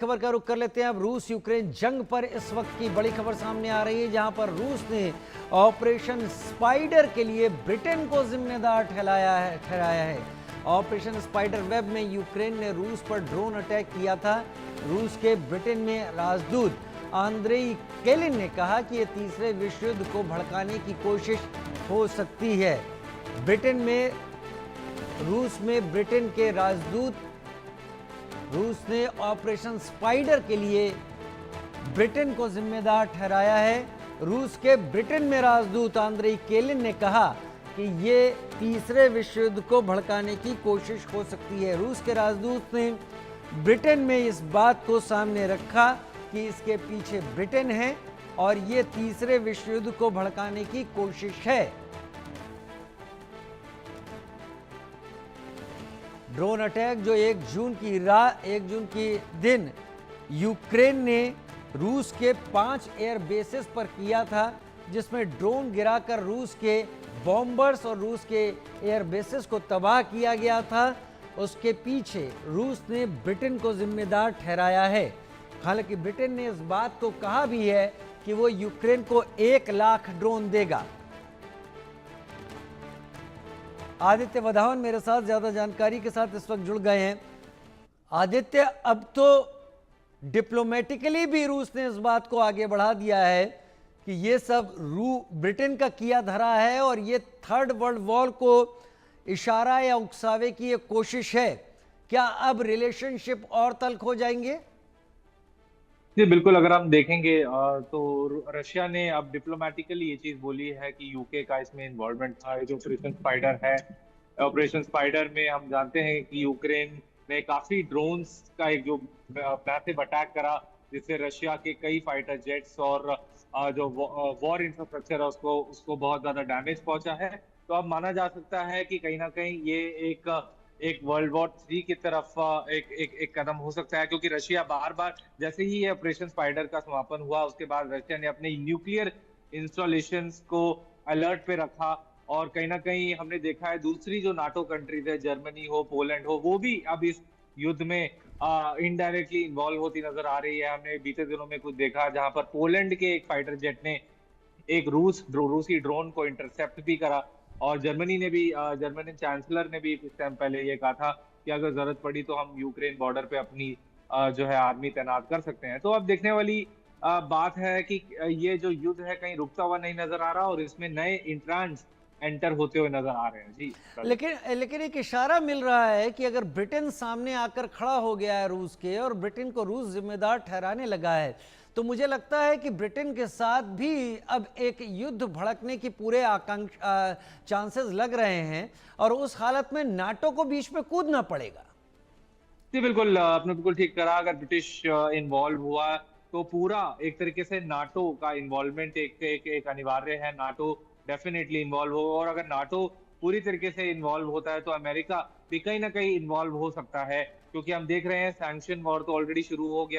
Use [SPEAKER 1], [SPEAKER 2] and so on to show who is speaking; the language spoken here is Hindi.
[SPEAKER 1] खबर का रुख कर लेते हैं। अब रूस यूक्रेन जंग पर इस वक्त की बड़ी खबर सामने आ रही है, जहां पर रूस ने ऑपरेशन स्पाइडर के लिए ब्रिटेन को जिम्मेदार ठहराया है। ऑपरेशन स्पाइडर वेब में यूक्रेन ने रूस पर ड्रोन अटैक किया था। रूस के ब्रिटेन में राजदूत आंद्रेई केलिन ने कहा कि यह तीसरे विश्व युद्ध को भड़काने की कोशिश हो सकती है। रूस में ब्रिटेन के राजदूत रूस ने ऑपरेशन स्पाइडर के लिए ब्रिटेन को जिम्मेदार ठहराया है। रूस के ब्रिटेन में राजदूत आंद्रेई केलिन ने कहा कि ये तीसरे विश्व युद्ध को भड़काने की कोशिश हो सकती है। रूस के राजदूत ने ब्रिटेन में इस बात को सामने रखा कि इसके पीछे ब्रिटेन है और ये तीसरे विश्व युद्ध को भड़काने की कोशिश है। ड्रोन अटैक जो 1 जून की दिन यूक्रेन ने रूस के 5 एयर बेसेस पर किया था, जिसमें ड्रोन गिराकर रूस के बॉम्बर्स और रूस के एयर बेसेस को तबाह किया गया था। उसके पीछे रूस ने ब्रिटेन को जिम्मेदार ठहराया है। हालांकि ब्रिटेन ने इस बात को कहा भी है कि वो यूक्रेन को 1 लाख ड्रोन देगा। आदित्य वधावन मेरे साथ ज्यादा जानकारी के साथ इस वक्त जुड़ गए हैं। आदित्य, अब तो डिप्लोमेटिकली भी रूस ने इस बात को आगे बढ़ा दिया है कि ये सब ब्रिटेन का किया धरा है और ये थर्ड वर्ल्ड वॉर को इशारा या उकसावे की एक कोशिश है। क्या अब रिलेशनशिप और तल्ख हो जाएंगे?
[SPEAKER 2] जी बिल्कुल, अगर हम देखेंगे तो रशिया ने अब डिप्लोमेटिकली ये चीज बोली है कि यूके का इसमें इन्वॉल्वमेंट था। ये जो ऑपरेशन स्पाइडर है, ऑपरेशन स्पाइडर में हम जानते हैं कि यूक्रेन ने काफी ड्रोन्स का एक जो मैसिव अटैक करा, जिससे रशिया के कई फाइटर जेट्स और जो वॉर इंफ्रास्ट्रक्चर है उसको उसको बहुत ज्यादा डैमेज पहुंचा है। तो अब माना जा सकता है कि कहीं ना कहीं ये एक वर्ल्ड वॉर 3 की तरफ एक कदम हो सकता है, क्योंकि रशिया बार बार, जैसे ही ये ऑपरेशन स्पाइडर का समापन हुआ उसके बाद रशिया ने अपने न्यूक्लियर इंस्टॉलेशंस को अलर्ट पे रखा। और कहीं ना कहीं हमने देखा है दूसरी जो नाटो कंट्रीज है, जर्मनी हो, पोलैंड हो, वो भी अब इस युद्ध में इनडायरेक्टली इन्वॉल्व होती नजर आ रही है। हमने बीते दिनों में कुछ देखा जहां पर पोलैंड के एक फाइटर जेट ने एक रूसी ड्रोन को इंटरसेप्ट भी करा। और जर्मनी चांसलर ने भी कुछ टाइम पहले ये कहा था कि अगर जरूरत पड़ी तो हम यूक्रेन बॉर्डर पे अपनी जो है आर्मी तैनात कर सकते हैं। तो अब देखने वाली बात है कि ये जो युद्ध है कहीं रुकता हुआ नहीं नजर आ रहा और इसमें नए इंट्रांस एंटर होते हुए नजर आ रहे हैं। जी
[SPEAKER 1] लेकिन एक इशारा मिल रहा है कि अगर ब्रिटेन सामने आकर खड़ा हो गया है रूस के और ब्रिटेन को रूस जिम्मेदार ठहराने लगा है, तो मुझे लगता है कि ब्रिटेन के साथ भी अब एक युद्ध भड़कने की पूरे चांसेस लग रहे हैं और उस हालत में नाटो को बीच में कूदना पड़ेगा।
[SPEAKER 2] जी बिल्कुल, आपने बिल्कुल ठीक करा। अगर ब्रिटिश इन्वॉल्व हुआ तो पूरा एक तरीके से नाटो का इन्वॉल्वमेंट एक अनिवार्य है। नाटो डेफिनेटली इन्वॉल्व हो, और अगर नाटो पूरी तरीके से इन्वॉल्व होता है तो अमेरिका भी कहीं ना कहीं इन्वॉल्व हो सकता है, क्योंकि हम देख रहे हैं सैंक्शन वॉर तो ऑलरेडी शुरू हो गया।